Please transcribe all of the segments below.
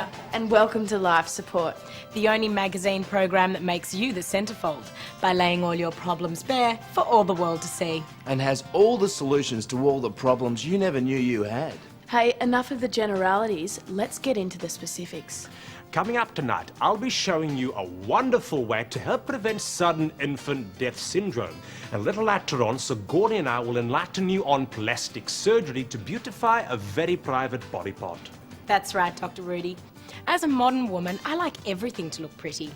Hiya, and welcome to Life Support, the only magazine program that makes you the centrefold by laying all your problems bare for all the world to see. And has all the solutions to all the problems you never knew you had. Hey, enough of the generalities, let's get into the specifics. Coming up tonight, I'll be showing you a wonderful way to help prevent sudden infant death syndrome. And a little later on, Sigourney and I will enlighten you on plastic surgery to beautify a very private body part. That's right, Dr. Rudy. As a modern woman, I like everything to look pretty.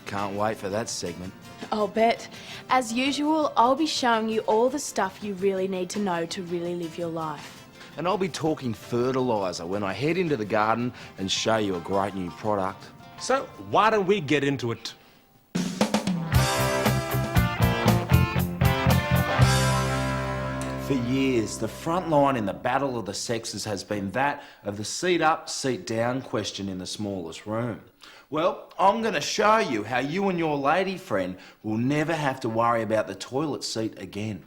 Can't wait for that segment. I'll bet. As usual, I'll be showing you all the stuff you really need to know to really live your life. And I'll be talking fertiliser when I head into the garden and show you a great new product. So why don't we get into it? For years, the front line in the battle of the sexes has been that of the seat up, seat down question in the smallest room. Well, I'm going to show you how you and your lady friend will never have to worry about the toilet seat again.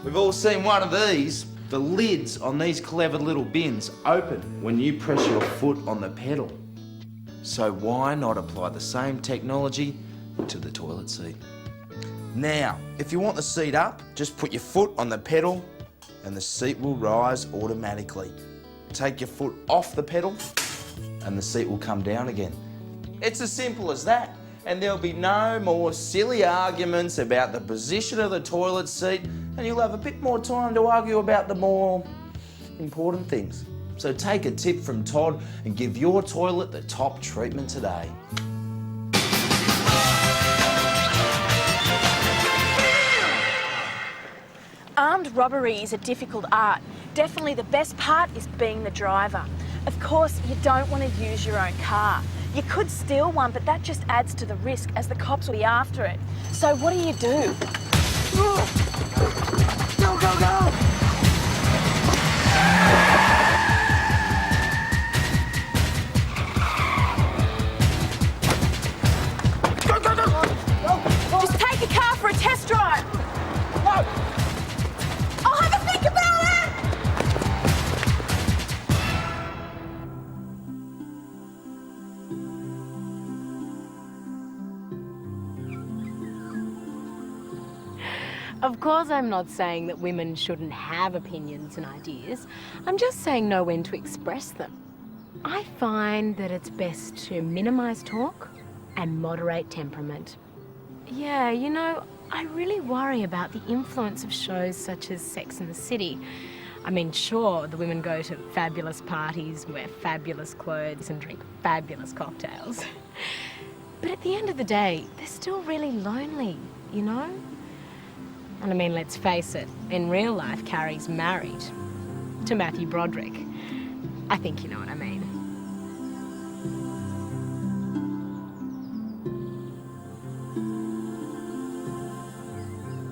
We've all seen one of these. The lids on these clever little bins open when you press your foot on the pedal. So why not apply the same technology to the toilet seat? Now, if you want the seat up, just put your foot on the pedal and the seat will rise automatically. Take your foot off the pedal and the seat will come down again. It's as simple as that. And there'll be no more silly arguments about the position of the toilet seat, and you'll have a bit more time to argue about the more important things. So take a tip from Todd and give your toilet the top treatment today. Armed robbery is a difficult art. Definitely the best part is being the driver. Of course, you don't want to use your own car. You could steal one, but that just adds to the risk as the cops will be after it. So what do? Go, go, go! Go, go, go! Just take a car for a test drive. No. I'll have a think about it! Of course, I'm not saying that women shouldn't have opinions and ideas. I'm just saying know when to express them. I find that it's best to minimise talk and moderate temperament. Yeah, you know, I really worry about the influence of shows such as Sex and the City. I mean, sure, the women go to fabulous parties, wear fabulous clothes and drink fabulous cocktails. But at the end of the day, they're still really lonely, you know? And I mean, let's face it, in real life, Carrie's married to Matthew Broderick. I think you know what I mean.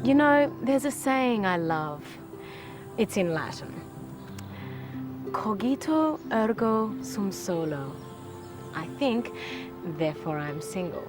You know, there's a saying I love. It's in Latin. Cogito ergo sum solo. I think, therefore I'm single.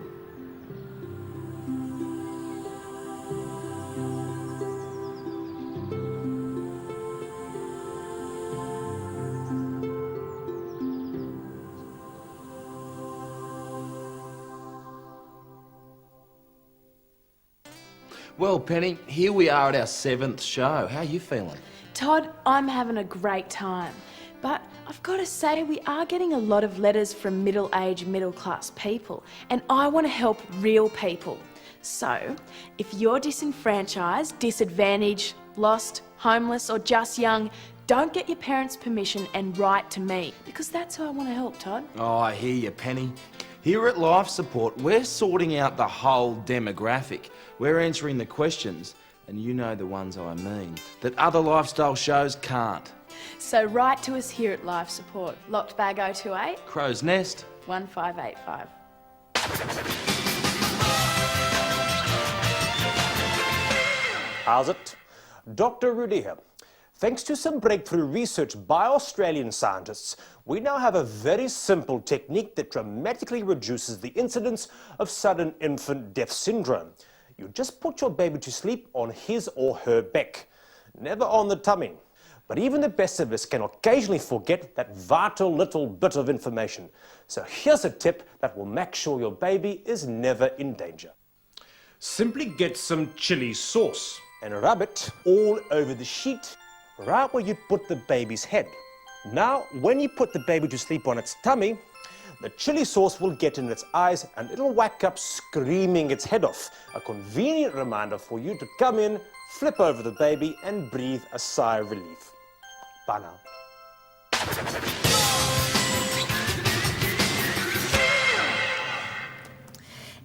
Well, Penny, here we are at our 7th show. How are you feeling? Todd, I'm having a great time. But I've got to say, we are getting a lot of letters from middle-aged, middle-class people, and I want to help real people. So, if you're disenfranchised, disadvantaged, lost, homeless, or just young, don't get your parents' permission and write to me, because that's who I want to help, Todd. Oh, I hear you, Penny. Here at Life Support, we're sorting out the whole demographic. We're answering the questions, and you know the ones I mean, that other lifestyle shows can't. So write to us here at Life Support. Locked bag 028 Crow's Nest 1585. How's it? Dr. Rudy here. Thanks to some breakthrough research by Australian scientists, we now have a very simple technique that dramatically reduces the incidence of sudden infant death syndrome. You just put your baby to sleep on his or her back, never on the tummy. But even the best of us can occasionally forget that vital little bit of information. So here's a tip that will make sure your baby is never in danger. Simply get some chili sauce and rub it all over the sheet, right where you put the baby's head. Now, when you put the baby to sleep on its tummy, the chili sauce will get in its eyes and it'll wake up screaming its head off. A convenient reminder for you to come in, flip over the baby and breathe a sigh of relief. Bye now.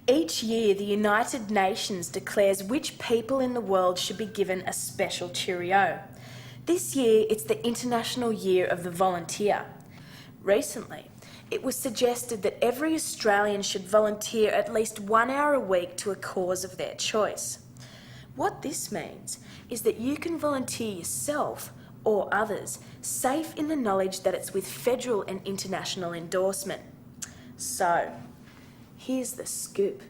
Each year, the United Nations declares which people in the world should be given a special Cheerio. This year, it's the International Year of the Volunteer. Recently, it was suggested that every Australian should volunteer at least 1 hour a week to a cause of their choice. What this means is that you can volunteer yourself or others, safe in the knowledge that it's with federal and international endorsement. So, here's the scoop.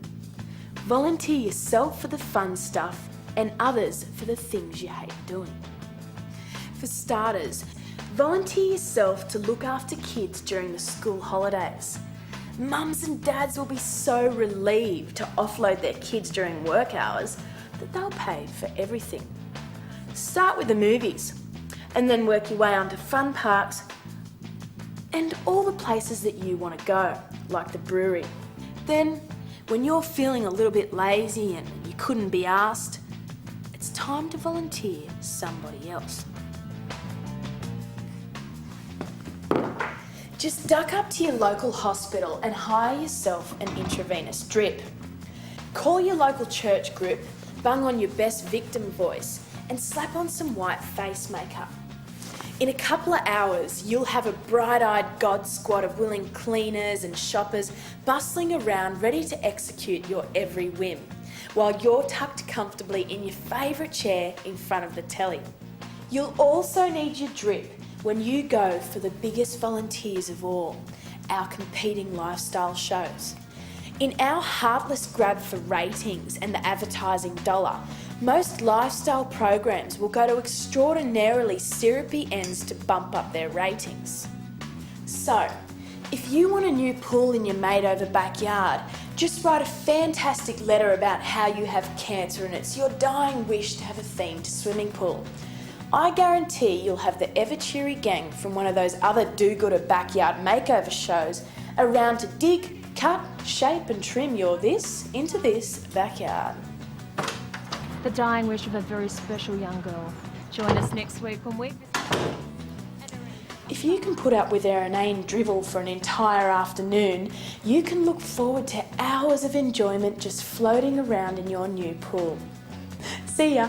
Volunteer yourself for the fun stuff and others for the things you hate doing. For starters, volunteer yourself to look after kids during the school holidays. Mums and dads will be so relieved to offload their kids during work hours that they'll pay for everything. Start with the movies and then work your way onto fun parks and all the places that you want to go, like the brewery. Then, when you're feeling a little bit lazy and you couldn't be asked, it's time to volunteer somebody else. Just duck up to your local hospital and hire yourself an intravenous drip. Call your local church group, bung on your best victim voice, and slap on some white face makeup. In a couple of hours, you'll have a bright-eyed God squad of willing cleaners and shoppers bustling around ready to execute your every whim, while you're tucked comfortably in your favourite chair in front of the telly. You'll also need your drip when you go for the biggest volunteers of all, our competing lifestyle shows. In our heartless grab for ratings and the advertising dollar, most lifestyle programs will go to extraordinarily syrupy ends to bump up their ratings. So, if you want a new pool in your made-over backyard, just write a fantastic letter about how you have cancer and it's your dying wish to have a themed swimming pool. I guarantee you'll have the ever-cheery gang from one of those other do-gooder backyard makeover shows around to dig, cut, shape and trim your this into this backyard. The dying wish of a very special young girl. Join us next week when we... If you can put up with their inane drivel for an entire afternoon, you can look forward to hours of enjoyment just floating around in your new pool. See ya.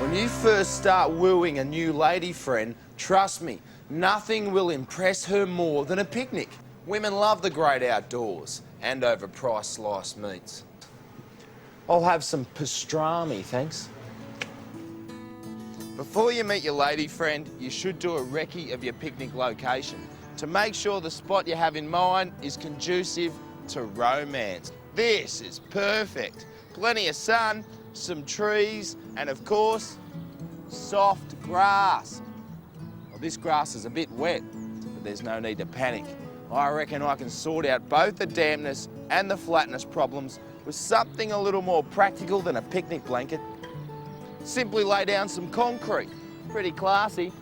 When you first start wooing a new lady friend, trust me, nothing will impress her more than a picnic. Women love the great outdoors and overpriced sliced meats. I'll have some pastrami, thanks. Before you meet your lady friend, you should do a recce of your picnic location to make sure the spot you have in mind is conducive to romance. This is perfect. Plenty of sun, some trees, and of course, soft grass. Well, this grass is a bit wet, but there's no need to panic. I reckon I can sort out both the dampness and the flatness problems with something a little more practical than a picnic blanket. Simply lay down some concrete. Pretty classy.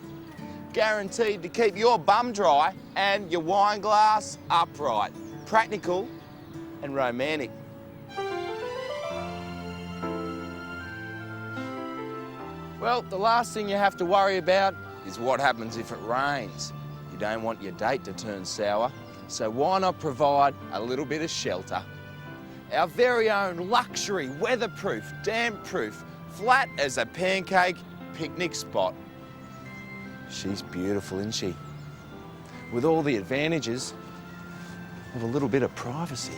Guaranteed to keep your bum dry and your wine glass upright. Practical and romantic. Well, the last thing you have to worry about is what happens if it rains. You don't want your date to turn sour, so why not provide a little bit of shelter? Our very own luxury, weatherproof, damp-proof, flat as a pancake picnic spot. She's beautiful, isn't she? With all the advantages of a little bit of privacy.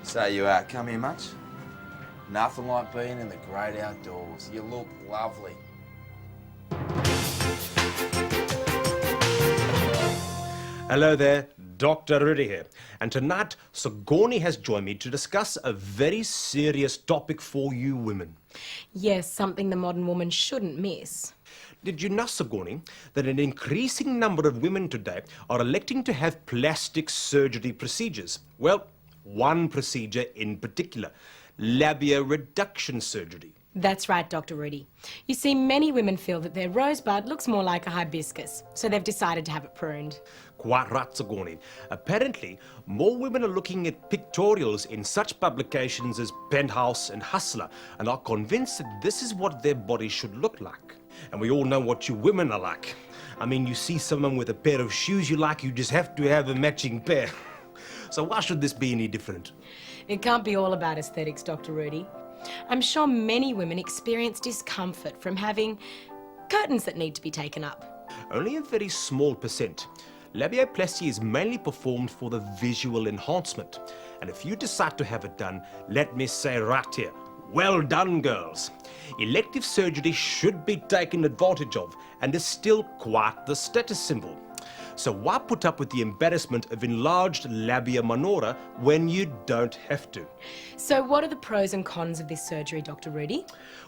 So you come here much? Nothing like being in the great outdoors. You look lovely. Hello there, Dr. Rudy here. And tonight, Sigourney has joined me to discuss a very serious topic for you women. Yes, something the modern woman shouldn't miss. Did you know, Sigourney, that an increasing number of women today are electing to have plastic surgery procedures? Well, one procedure in particular, labia reduction surgery. That's right, Dr. Rudy. You see, many women feel that their rosebud looks more like a hibiscus, so they've decided to have it pruned. Quite right, Sigourney. Apparently, more women are looking at pictorials in such publications as Penthouse and Hustler and are convinced that this is what their body should look like. And we all know what you women are like. I mean, you see someone with a pair of shoes you like, you just have to have a matching pair. So why should this be any different? It can't be all about aesthetics, Dr. Rudy. I'm sure many women experience discomfort from having curtains that need to be taken up. Only a very small percent. Labioplasty is mainly performed for the visual enhancement. And if you decide to have it done, let me say right here, well done, girls. Elective surgery should be taken advantage of and is still quite the status symbol. So why put up with the embarrassment of enlarged labia minora when you don't have to? So what are the pros and cons of this surgery, Dr. Rudy?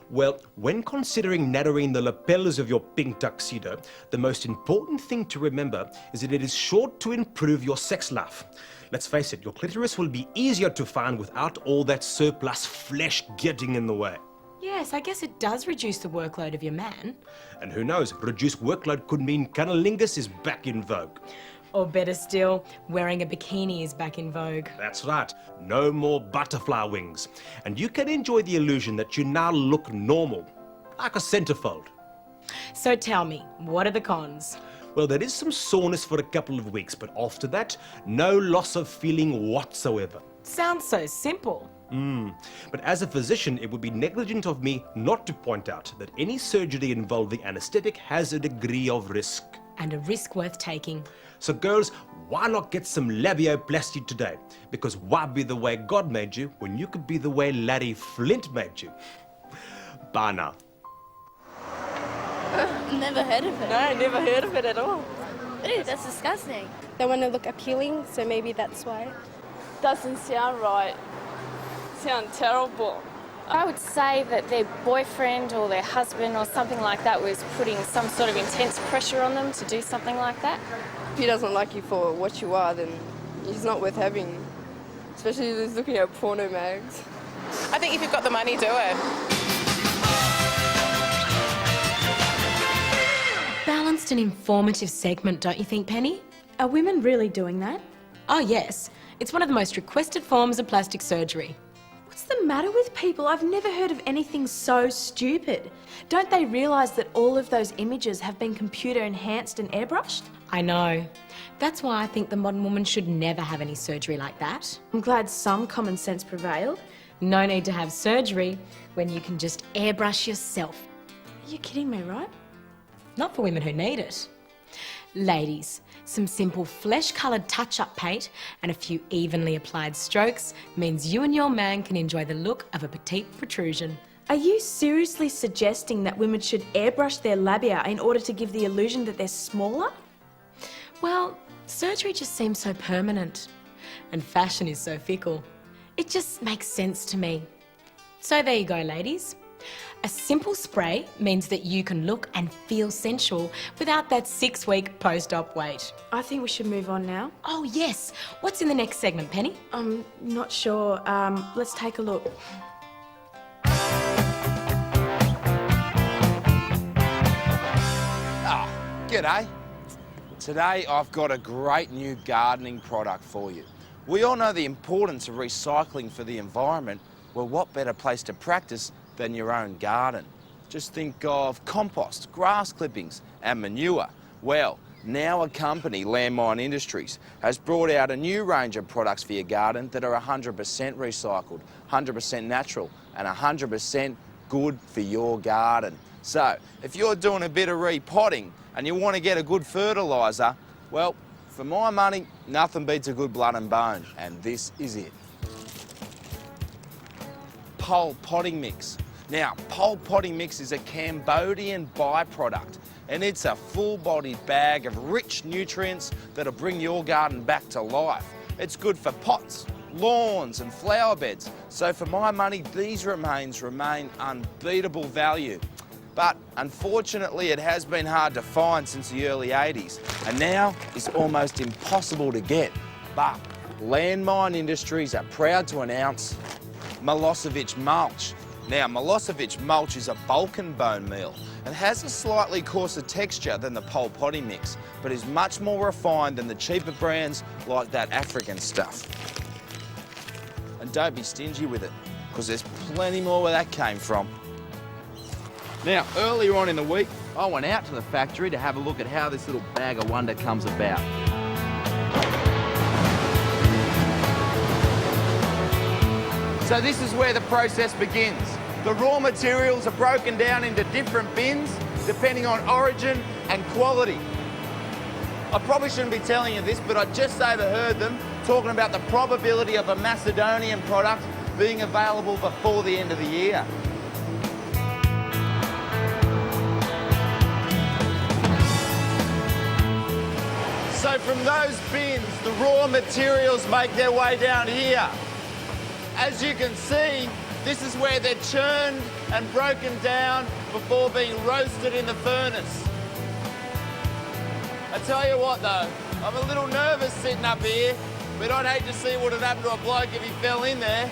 Well, when considering narrowing the lapels of your pink tuxedo, the most important thing to remember is that it is sure to improve your sex life. Let's face it, your clitoris will be easier to find without all that surplus flesh getting in the way. Yes, I guess it does reduce the workload of your man. And who knows, reduced workload could mean cunnilingus is back in vogue. Or better still, wearing a bikini is back in vogue. That's right, no more butterfly wings. And you can enjoy the illusion that you now look normal, like a centerfold. So tell me, what are the cons? Well, there is some soreness for a couple of weeks, but after that, no loss of feeling whatsoever. Sounds so simple. But as a physician, it would be negligent of me not to point out that any surgery involving anesthetic has a degree of risk. And a risk worth taking. So girls, why not get some labioplasty today? Because why be the way God made you when you could be the way Larry Flint made you? Bye now. Never heard of it. No, never heard of it at all. Ew, that's disgusting. They want to look appealing, so maybe that's why. Doesn't sound right. Sound terrible. I would say that their boyfriend or their husband or something like that was putting some sort of intense pressure on them to do something like that. If he doesn't like you for what you are, then he's not worth having. Especially if he's looking at porno mags. I think if you've got the money, do it. Balanced and informative segment, don't you think, Penny? Are women really doing that? Oh yes, it's one of the most requested forms of plastic surgery. What's the matter with people? I've never heard of anything so stupid. Don't they realise that all of those images have been computer enhanced and airbrushed? I know. That's why I think the modern woman should never have any surgery like that. I'm glad some common sense prevailed. No need to have surgery when you can just airbrush yourself. Are you kidding me, right? Not for women who need it. Ladies, some simple flesh-coloured touch-up paint and a few evenly applied strokes means you and your man can enjoy the look of a petite protrusion. Are you seriously suggesting that women should airbrush their labia in order to give the illusion that they're smaller? Well, surgery just seems so permanent, and fashion is so fickle. It just makes sense to me. So there you go, ladies. A simple spray means that you can look and feel sensual without that 6-week post-op wait. I think we should move on now. Oh yes, what's in the next segment, Penny? I'm not sure. Let's take a look. G'day. Today I've got a great new gardening product for you. We all know the importance of recycling for the environment. Well, what better place to practice than your own garden? Just think of compost, grass clippings and manure. Well, now a company, Landmine Industries, has brought out a new range of products for your garden that are 100% recycled, 100% natural and 100% good for your garden. So, if you're doing a bit of repotting and you want to get a good fertiliser, well, for my money, nothing beats a good blood and bone, and this is it. Pole potting mix. Now, pole potty mix is a Cambodian byproduct, and it's a full-bodied bag of rich nutrients that'll bring your garden back to life. It's good for pots, lawns and flower beds. So for my money, these remain unbeatable value. But unfortunately, it has been hard to find since the early 80s, and now it's almost impossible to get. But Landmine Industries are proud to announce Milosevic mulch. Now, Milosevic mulch is a Balkan bone meal and has a slightly coarser texture than the pole potty mix, but is much more refined than the cheaper brands like that African stuff. And don't be stingy with it, because there's plenty more where that came from. Now, earlier on in the week, I went out to the factory to have a look at how this little bag of wonder comes about. So this is where the process begins. The raw materials are broken down into different bins depending on origin and quality. I probably shouldn't be telling you this, but I just overheard them talking about the probability of a Macedonian product being available before the end of the year. So from those bins, the raw materials make their way down here. As you can see, this is where they're churned and broken down before being roasted in the furnace. I tell you what though, I'm a little nervous sitting up here, but I'd hate to see what would happen to a bloke if he fell in there.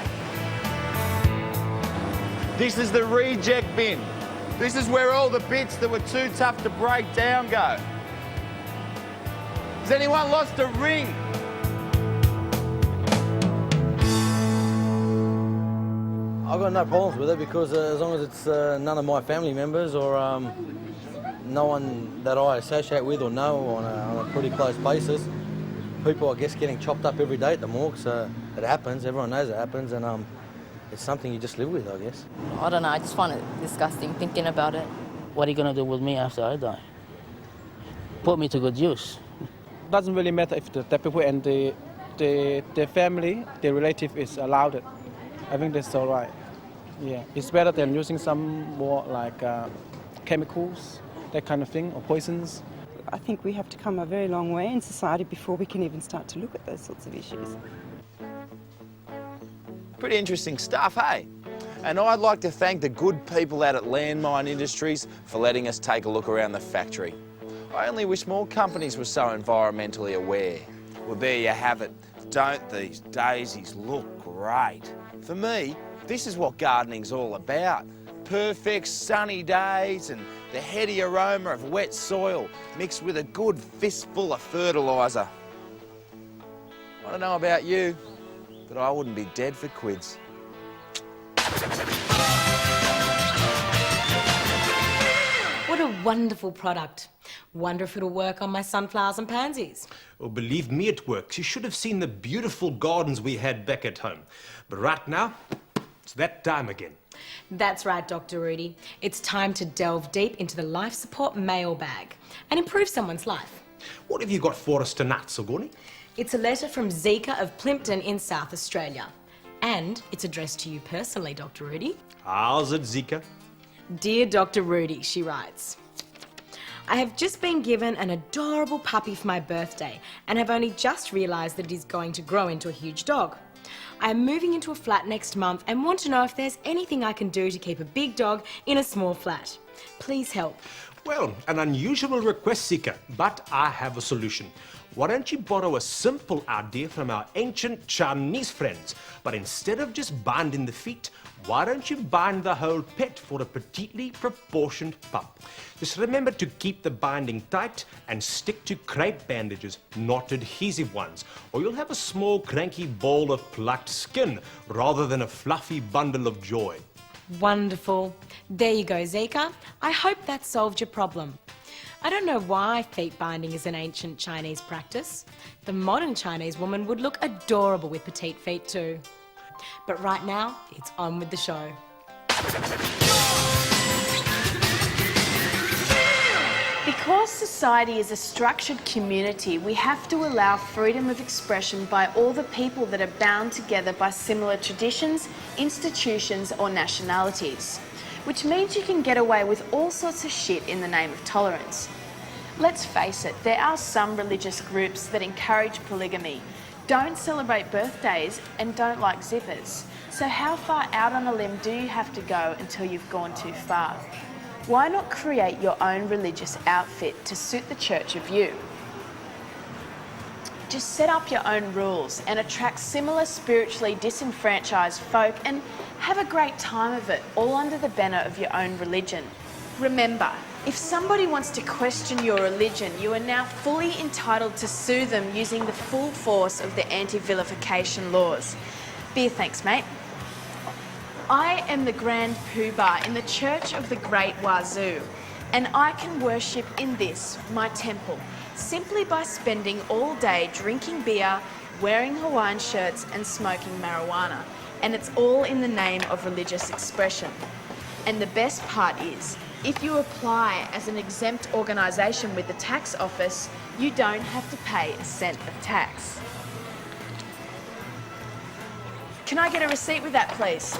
This is the reject bin. This is where all the bits that were too tough to break down go. Has anyone lost a ring? I've got no problems with it because as long as it's none of my family members or no one that I associate with or know on a pretty close basis, people, I guess, getting chopped up every day at the morgue, so it happens, everyone knows it happens, and it's something you just live with, I guess. I don't know, I just find it disgusting thinking about it. What are you going to do with me after I die? Put me to good use. Doesn't really matter if the people and the family, the relative is allowed it. I think that's all right. Yeah, it's better than using some more like chemicals, that kind of thing, or poisons. I think we have to come a very long way in society before we can even start to look at those sorts of issues. Pretty interesting stuff, hey? And I'd like to thank the good people out at Landmine Industries for letting us take a look around the factory. I only wish more companies were so environmentally aware. Well, there you have it. Don't these daisies look great? For me, this is what gardening's all about. Perfect sunny days and the heady aroma of wet soil mixed with a good fistful of fertiliser. I don't know about you, but I wouldn't be dead for quids. What a wonderful product. Wonder if it'll work on my sunflowers and pansies. Oh, believe me, it works. You should have seen the beautiful gardens we had back at home. But right now, it's that time again. That's right, Dr. Rudy. It's time to delve deep into the life support mailbag and improve someone's life. What have you got for us tonight, Sigourney? It's a letter from Zika of Plympton in South Australia. And it's addressed to you personally, Dr. Rudy. How's it, Zika? Dear Dr. Rudy, she writes, I have just been given an adorable puppy for my birthday and have only just realised that it is going to grow into a huge dog. I am moving into a flat next month and want to know if there's anything I can do to keep a big dog in a small flat. Please help. Well, an unusual request, Zika, but I have a solution. Why don't you borrow a simple idea from our ancient Chinese friends, but instead of just binding the feet, why don't you bind the whole pet for a petitely proportioned pup? Just remember to keep the binding tight and stick to crepe bandages, not adhesive ones, or you'll have a small cranky ball of plucked skin rather than a fluffy bundle of joy. Wonderful. There you go, Zika. I hope that solved your problem. I don't know why feet binding is an ancient Chinese practice. The modern Chinese woman would look adorable with petite feet too. But right now, it's on with the show. Because society is a structured community, we have to allow freedom of expression by all the people that are bound together by similar traditions, institutions or nationalities. which means you can get away with all sorts of shit in the name of tolerance. Let's face it, there are some religious groups that encourage polygamy, don't celebrate birthdays, and don't like zippers. So how far out on a limb do you have to go until you've gone too far? Why not create your own religious outfit to suit the church of you? Just set up your own rules and attract similar spiritually disenfranchised folk and have a great time of it, all under the banner of your own religion. Remember, if somebody wants to question your religion, you are now fully entitled to sue them using the full force of the anti-vilification laws. Beer thanks, mate. I am the Grand Poobah in the Church of the Great Wazoo, and I can worship in this, my temple, simply by spending all day drinking beer, wearing Hawaiian shirts and smoking marijuana. And it's all in the name of religious expression. And the best part is, if you apply as an exempt organisation with the tax office, you don't have to pay a cent of tax. Can I get a receipt with that, please?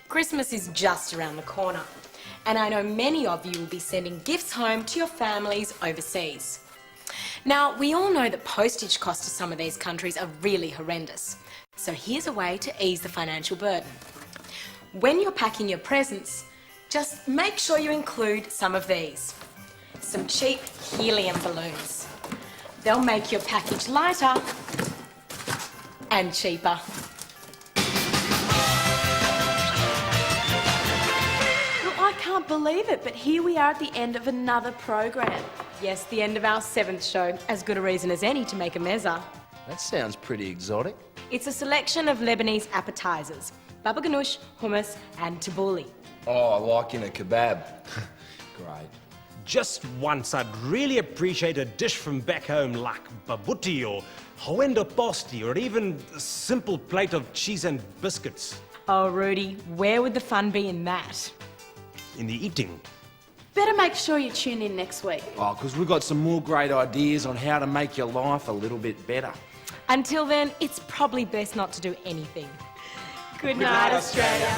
Christmas is just around the corner, and I know many of you will be sending gifts home to your families overseas. Now, we all know that postage costs to some of these countries are really horrendous, so here's a way to ease the financial burden. When you're packing your presents, just make sure you include some of these. Some cheap helium balloons. They'll make your package lighter and cheaper. I can't believe it, but here we are at the end of another program. Yes, the end of our 7th show. As good a reason as any to make a mezza. That sounds pretty exotic. It's a selection of Lebanese appetizers. Baba ganoush, hummus and tabbouleh. Oh, like in a kebab. Great. Just once, I'd really appreciate a dish from back home like babuti or hawenda posti or even a simple plate of cheese and biscuits. Oh, Rudy, where would the fun be in that? In the eating. Better make sure you tune in next week. Oh, because we've got some more great ideas on how to make your life a little bit better. Until then, it's probably best not to do anything. Good night, Australia.